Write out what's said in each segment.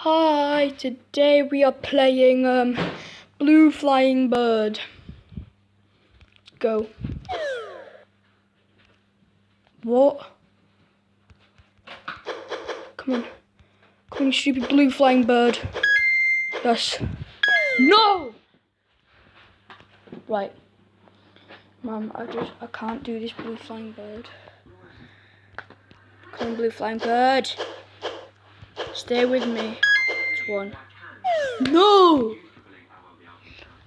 Hi, today we are playing Blue Flying Bird. Go. What? Come on. Come on, you stupid blue flying bird. Yes. No! Right. Mum, I can't do this blue flying bird. Come on, blue flying bird. Stay with me. It's one. No!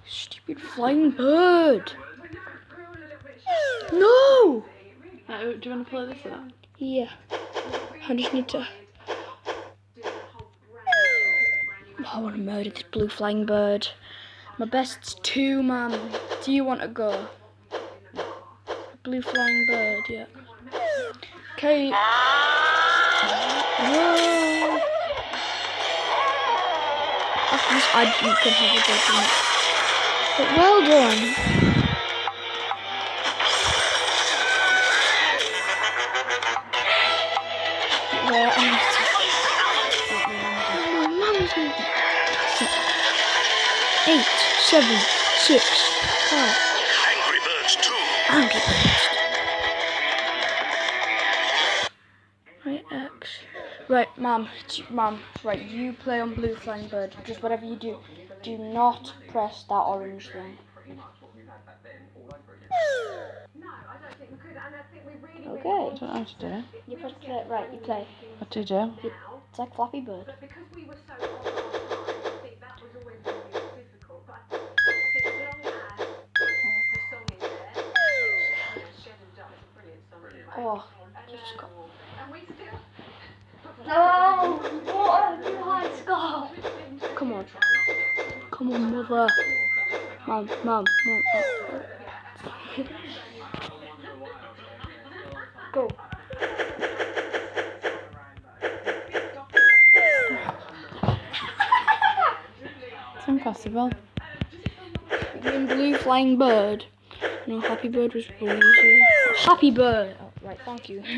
Stupid flying bird. No! Do you want to play this out? Yeah. I just need to... I want to murder this blue flying bird. My best's 2, Mum. Do you want to go? Blue flying bird, yeah. Okay. Whoa. After this, you can have a go at it. But well done. Where am I? My mum's going to... 8, 7, 6, 5. Angry Birds 2. Angry Birds. Right, X. Right, Mum, right, you play on Blue Flying Bird. Just whatever you do, do not press that orange thing. Okay. I don't know how to do it. You press play, right, you play. What do you do? It's like Flappy Bird. Oh, just got... No! What? You hide, Scott! Come on. Come on, mother. Mum. Go. It's impossible. In Blue Flying Bird. No, Happy Bird was way easier. Happy Bird! Oh, right, thank you.